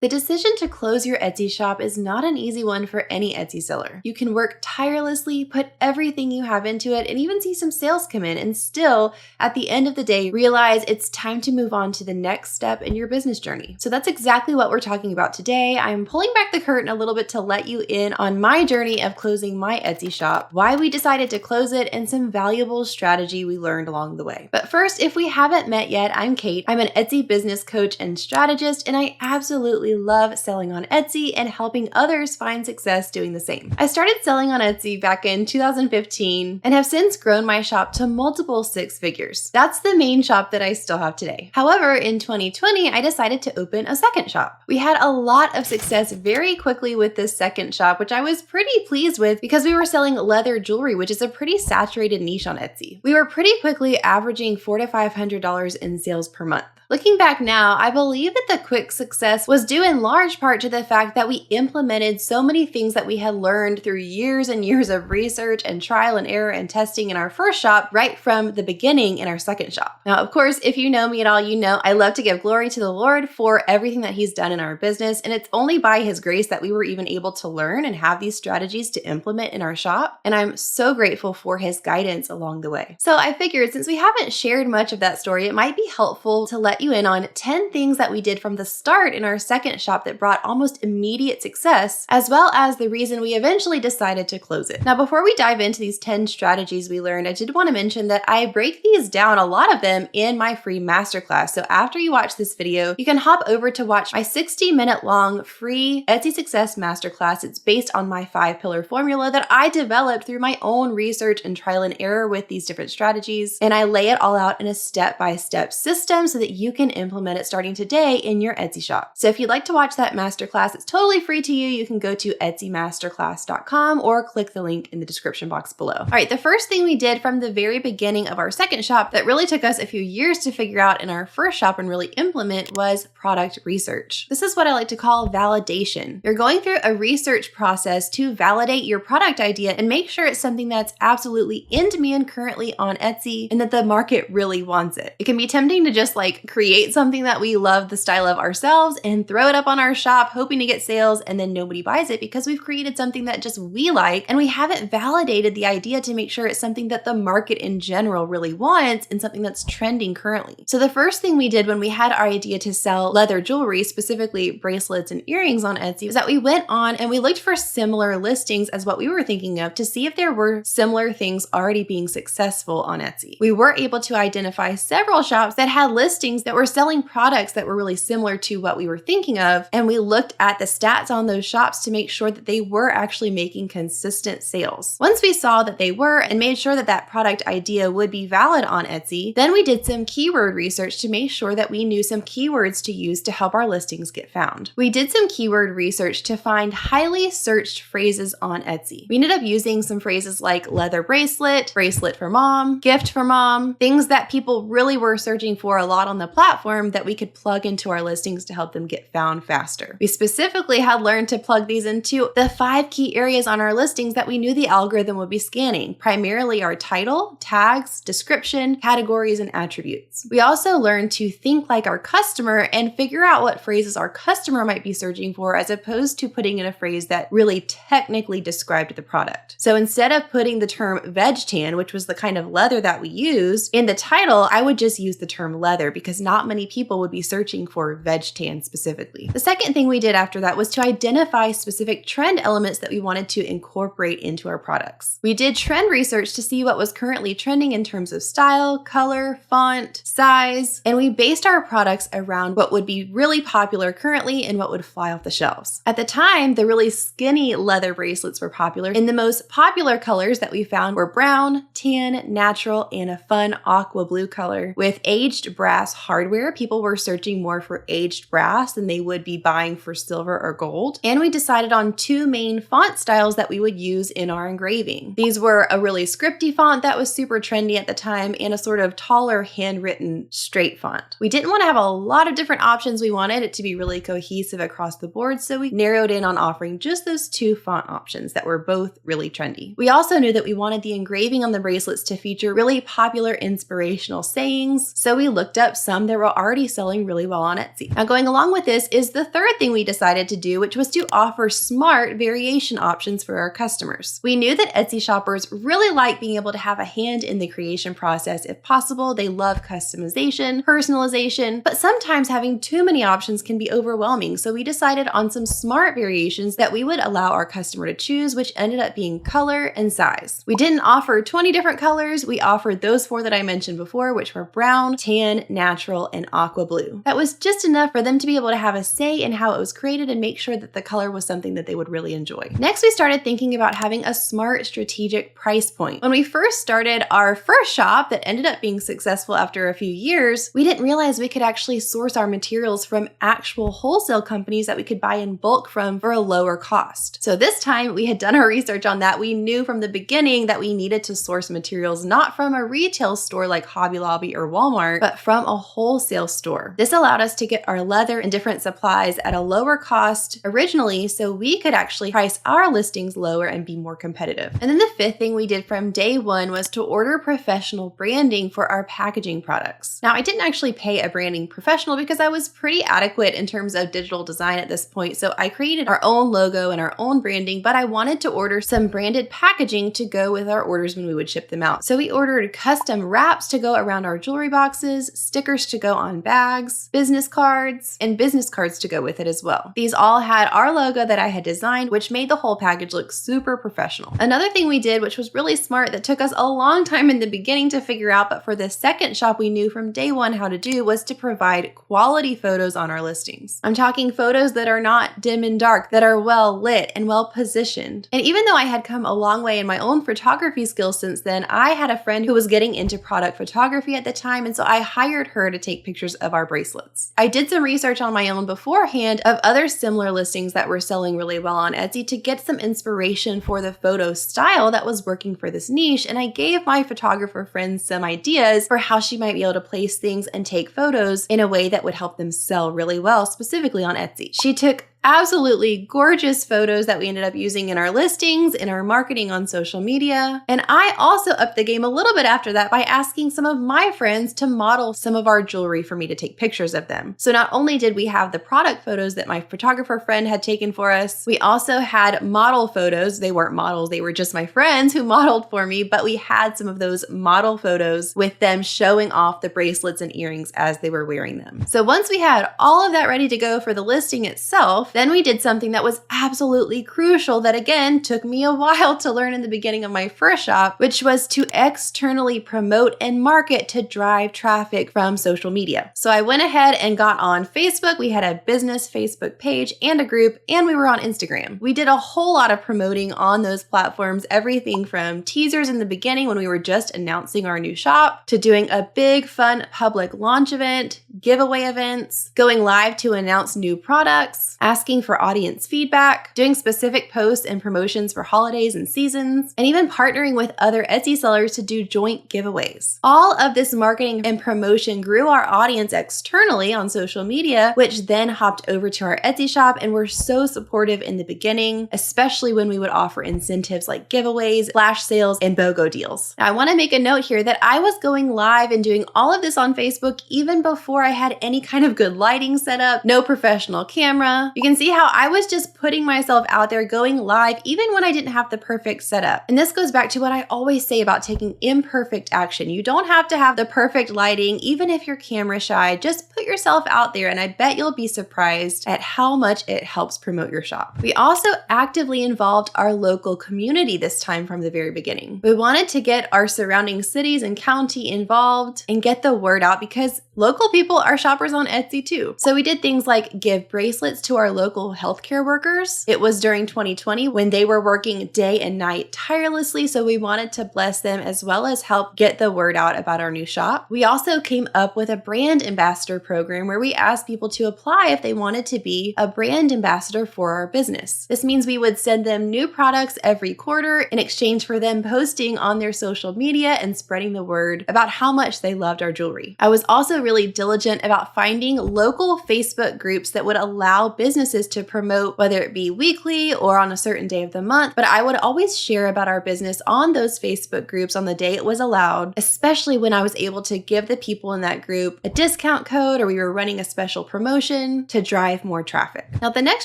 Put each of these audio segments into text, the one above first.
The decision to close your Etsy shop is not an easy one for any Etsy seller. You can work tirelessly, put everything you have into it, and even see some sales come in, and still, at the end of the day, realize it's time to move on to the next step in your business journey. So that's exactly what we're talking about today. I'm pulling back the curtain a little bit to let you in on my journey of closing my Etsy shop, why we decided to close it, and some valuable strategy we learned along the way. But first, if we haven't met yet, I'm Kate. I'm an Etsy business coach and strategist, and I absolutely love selling on Etsy and helping others find success doing the same. I started selling on Etsy back in 2015 and have since grown my shop to multiple six figures. That's the main shop that I still have today. However, in 2020, I decided to open a second shop. We had a lot of success very quickly with this second shop, which I was pretty pleased with because we were selling leather jewelry, which is a pretty saturated niche on Etsy. We were pretty quickly averaging $400 to $500 in sales per month. Looking back now, I believe that the quick success was due in large part to the fact that we implemented so many things that we had learned through years and years of research and trial and error and testing in our first shop right from the beginning in our second shop. Now, of course, if you know me at all, you know I love to give glory to the Lord for everything that He's done in our business, and it's only by His grace that we were even able to learn and have these strategies to implement in our shop, and I'm so grateful for His guidance along the way. So I figured since we haven't shared much of that story, it might be helpful to let you in on 10 things that we did from the start in our second shop that brought almost immediate success, as well as the reason we eventually decided to close it. Now, before we dive into these 10 strategies we learned, I did want to mention that I break these down, a lot of them, in my free masterclass. So after you watch this video, you can hop over to watch my 60-minute long free Etsy Success Masterclass. It's based on my 5-pillar formula that I developed through my own research and trial and error with these different strategies. And I lay it all out in a step-by-step system so that you can implement it starting today in your Etsy shop. So if you'd like to watch that masterclass, it's totally free to you. You can go to etsymasterclass.com or click the link in the description box below. All right, the first thing we did from the very beginning of our second shop that really took us a few years to figure out in our first shop and really implement was product research. This is what I like to call validation. You're going through a research process to validate your product idea and make sure it's something that's absolutely in demand currently on Etsy and that the market really wants it. It can be tempting to just create something that we love the style of ourselves and throw it up on our shop hoping to get sales, and then nobody buys it because we've created something that just we like and we haven't validated the idea to make sure it's something that the market in general really wants and something that's trending currently. So the first thing we did when we had our idea to sell leather jewelry, specifically bracelets and earrings on Etsy, is that we went on and we looked for similar listings as what we were thinking of to see if there were similar things already being successful on Etsy. We were able to identify several shops that had listings that were selling products that were really similar to what we were thinking of, and we looked at the stats on those shops to make sure that they were actually making consistent sales. Once we saw that they were and made sure that that product idea would be valid on Etsy, then we did some keyword research to make sure that we knew some keywords to use to help our listings get found. We did some keyword research to find highly searched phrases on Etsy. We ended up using some phrases like leather bracelet, bracelet for mom, gift for mom, things that people really were searching for a lot on the platform that we could plug into our listings to help them get found faster. We specifically had learned to plug these into the 5 key areas on our listings that we knew the algorithm would be scanning, primarily our title, tags, description, categories, and attributes. We also learned to think like our customer and figure out what phrases our customer might be searching for as opposed to putting in a phrase that really technically described the product. So instead of putting the term veg tan, which was the kind of leather that we used, in the title, I would just use the term leather because not many people would be searching for veg tan specifically. The second thing we did after that was to identify specific trend elements that we wanted to incorporate into our products. We did trend research to see what was currently trending in terms of style, color, font, size, and we based our products around what would be really popular currently and what would fly off the shelves. At the time, the really skinny leather bracelets were popular, and the most popular colors that we found were brown, tan, natural, and a fun aqua blue color. With aged brass hardware, people were searching more for aged brass than they would be buying for silver or gold. And we decided on 2 main font styles that we would use in our engraving. These were a really scripty font that was super trendy at the time and a sort of taller handwritten straight font. We didn't want to have a lot of different options. We wanted it to be really cohesive across the board, so we narrowed in on offering just those 2 font options that were both really trendy. We also knew that we wanted the engraving on the bracelets to feature really popular inspirational sayings, so we looked up some some that were already selling really well on Etsy. Now, going along with this is the third thing we decided to do, which was to offer smart variation options for our customers. We knew that Etsy shoppers really like being able to have a hand in the creation process if possible. They love customization, personalization, but sometimes having too many options can be overwhelming. So we decided on some smart variations that we would allow our customer to choose, which ended up being color and size. We didn't offer 20 different colors. We offered those 4 that I mentioned before, which were brown, tan, natural, and aqua blue. That was just enough for them to be able to have a say in how it was created and make sure that the color was something that they would really enjoy. Next, we started thinking about having a smart strategic price point. When we first started our first shop that ended up being successful after a few years, we didn't realize we could actually source our materials from actual wholesale companies that we could buy in bulk from for a lower cost. So this time we had done our research on that. We knew from the beginning that we needed to source materials not from a retail store like Hobby Lobby or Walmart, but from a wholesale store. This allowed us to get our leather and different supplies at a lower cost originally, so we could actually price our listings lower and be more competitive. And then the fifth thing we did from day one was to order professional branding for our packaging products. Now, I didn't actually pay a branding professional because I was pretty adequate in terms of digital design at this point, so I created our own logo and our own branding, but I wanted to order some branded packaging to go with our orders when we would ship them out. So we ordered custom wraps to go around our jewelry boxes, stickers to go on bags, business cards, and business cards to go with it as well. These all had our logo that I had designed, which made the whole package look super professional. Another thing we did, which was really smart, that took us a long time in the beginning to figure out, but for the second shop we knew from day one how to do, was to provide quality photos on our listings. I'm talking photos that are not dim and dark, that are well lit and well positioned. And even though I had come a long way in my own photography skills since then, I had a friend who was getting into product photography at the time, and so I hired her to take pictures of our bracelets. I did some research on my own beforehand of other similar listings that were selling really well on Etsy to get some inspiration for the photo style that was working for this niche, and I gave my photographer friends some ideas for how she might be able to place things and take photos in a way that would help them sell really well, specifically on Etsy. She took absolutely gorgeous photos that we ended up using in our listings, in our marketing on social media. And I also upped the game a little bit after that by asking some of my friends to model some of our jewelry for me to take pictures of them. So not only did we have the product photos that my photographer friend had taken for us, we also had model photos. They weren't models, they were just my friends who modeled for me, but we had some of those model photos with them showing off the bracelets and earrings as they were wearing them. So once we had all of that ready to go for the listing itself, then we did something that was absolutely crucial that, again, took me a while to learn in the beginning of my first shop, which was to externally promote and market to drive traffic from social media. So I went ahead and got on Facebook. We had a business Facebook page and a group, and we were on Instagram. We did a whole lot of promoting on those platforms, everything from teasers in the beginning when we were just announcing our new shop, to doing a big, fun public launch event, giveaway events, going live to announce new products, asking for audience feedback, doing specific posts and promotions for holidays and seasons, and even partnering with other Etsy sellers to do joint giveaways. All of this marketing and promotion grew our audience externally on social media, which then hopped over to our Etsy shop and were so supportive in the beginning, especially when we would offer incentives like giveaways, flash sales, and BOGO deals. Now, I want to make a note here that I was going live and doing all of this on Facebook even before I had any kind of good lighting set up, no professional camera. You can see how I was just putting myself out there going live even when I didn't have the perfect setup. And this goes back to what I always say about taking imperfect action. You don't have to have the perfect lighting, even if you're camera shy. Just put yourself out there, and I bet you'll be surprised at how much it helps promote your shop. We also actively involved our local community this time from the very beginning. We wanted to get our surrounding cities and county involved and get the word out because local people are shoppers on Etsy too. So we did things like give bracelets to our local healthcare workers. It was during 2020 when they were working day and night tirelessly, so we wanted to bless them as well as help get the word out about our new shop. We also came up with a brand ambassador program where we asked people to apply if they wanted to be a brand ambassador for our business. This means we would send them new products every quarter in exchange for them posting on their social media and spreading the word about how much they loved our jewelry. I was also really diligent about finding local Facebook groups that would allow business businesses to promote, whether it be weekly or on a certain day of the month, but I would always share about our business on those Facebook groups on the day it was allowed, especially when I was able to give the people in that group a discount code or we were running a special promotion to drive more traffic. Now, the next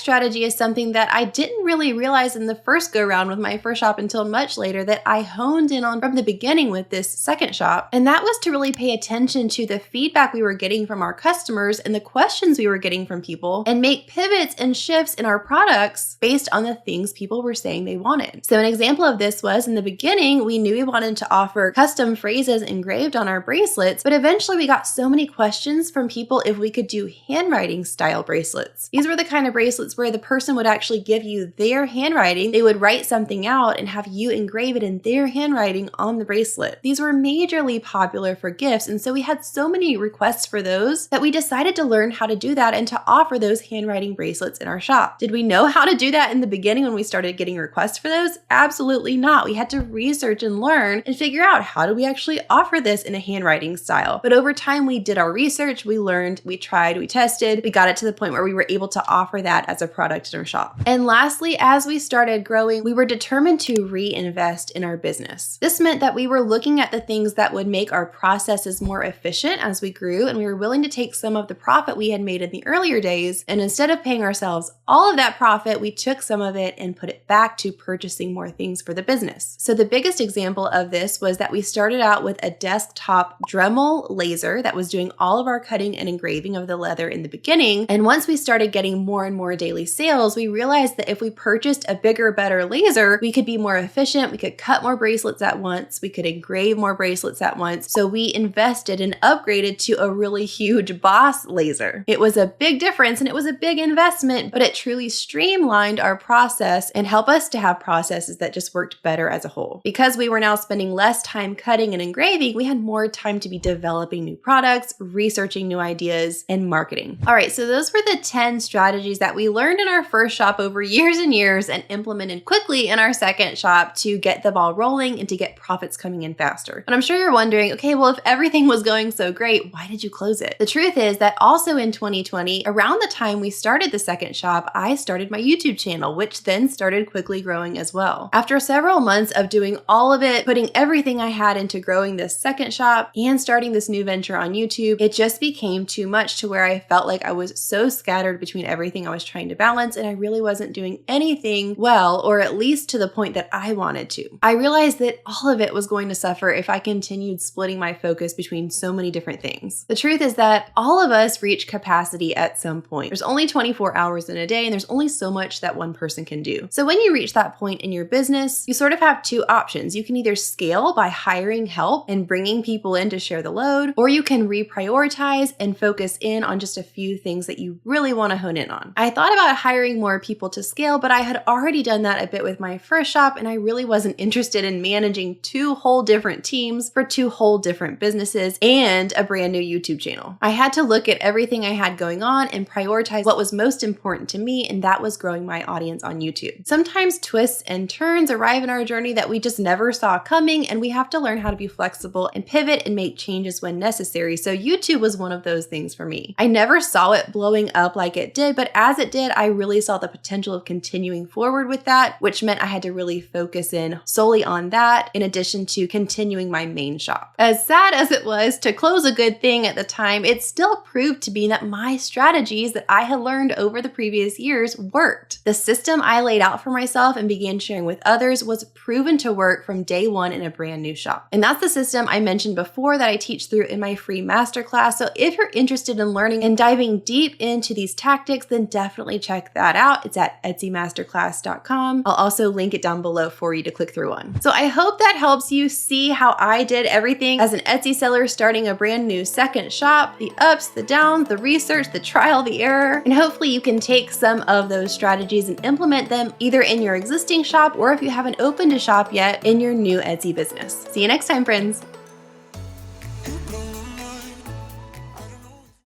strategy is something that I didn't really realize in the first go round with my first shop until much later that I honed in on from the beginning with this second shop, and that was to really pay attention to the feedback we were getting from our customers and the questions we were getting from people and make pivots and shifts in our products based on the things people were saying they wanted. So an example of this was in the beginning, we knew we wanted to offer custom phrases engraved on our bracelets, but eventually we got so many questions from people if we could do handwriting style bracelets. These were the kind of bracelets where the person would actually give you their handwriting. They would write something out and have you engrave it in their handwriting on the bracelet. These were majorly popular for gifts, and so we had so many requests for those that we decided to learn how to do that and to offer those handwriting bracelets in our shop. Did we know how to do that in the beginning when we started getting requests for those? Absolutely not. We had to research and learn and figure out how do we actually offer this in a handwriting style. But over time, we did our research, we learned, we tried, we tested, we got it to the point where we were able to offer that as a product in our shop. And lastly, as we started growing, we were determined to reinvest in our business. This meant that we were looking at the things that would make our processes more efficient as we grew, and we were willing to take some of the profit we had made in the earlier days, and instead of paying ourselves all of that profit, we took some of it and put it back to purchasing more things for the business. So the biggest example of this was that we started out with a desktop Dremel laser that was doing all of our cutting and engraving of the leather in the beginning. And once we started getting more and more daily sales, we realized that if we purchased a bigger, better laser, we could be more efficient, we could cut more bracelets at once, we could engrave more bracelets at once. So we invested and upgraded to a really huge Boss laser. It was a big difference and it was a big investment, but it truly streamlined our process and helped us to have processes that just worked better as a whole. Because we were now spending less time cutting and engraving, we had more time to be developing new products, researching new ideas, and marketing. All right, so those were the 10 strategies that we learned in our first shop over years and years and implemented quickly in our second shop to get the ball rolling and to get profits coming in faster. But I'm sure you're wondering, okay, well, if everything was going so great, why did you close it? The truth is that also in 2020, around the time we started the second shop, I started my YouTube channel, which then started quickly growing as well. After several months of doing all of it, putting everything I had into growing this second shop and starting this new venture on YouTube, it just became too much to where I felt like I was so scattered between everything I was trying to balance and I really wasn't doing anything well, or at least to the point that I wanted to. I realized that all of it was going to suffer if I continued splitting my focus between so many different things. The truth is that all of us reach capacity at some point. There's only 24 hours in a day and there's only so much that one person can do. So when you reach that point in your business, you sort of have two options. You can either scale by hiring help and bringing people in to share the load, or you can reprioritize and focus in on just a few things that you really want to hone in on. I thought about hiring more people to scale, but I had already done that a bit with my first shop and I really wasn't interested in managing two whole different teams for two whole different businesses and a brand new YouTube channel. I had to look at everything I had going on and prioritize what was most important to me, and that was growing my audience on YouTube. Sometimes twists and turns arrive in our journey that we just never saw coming, and we have to learn how to be flexible and pivot and make changes when necessary. So YouTube was one of those things for me. I never saw it blowing up like it did, but as it did, I really saw the potential of continuing forward with that, which meant I had to really focus in solely on that in addition to continuing my main shop. As sad as it was to close a good thing at the time, it still proved to be that my strategies that I had learned over the previous years worked. The system I laid out for myself and began sharing with others was proven to work from day one in a brand new shop. And that's the system I mentioned before that I teach through in my free masterclass. So if you're interested in learning and diving deep into these tactics, then definitely check that out. It's at etsymasterclass.com. I'll also link it down below for you to click through on. So I hope that helps you see how I did everything as an Etsy seller starting a brand new second shop, the ups, the downs, the research, the trial, the error, and hopefully you can take some of those strategies and implement them either in your existing shop or if you haven't opened a shop yet in your new Etsy business. See you next time, friends.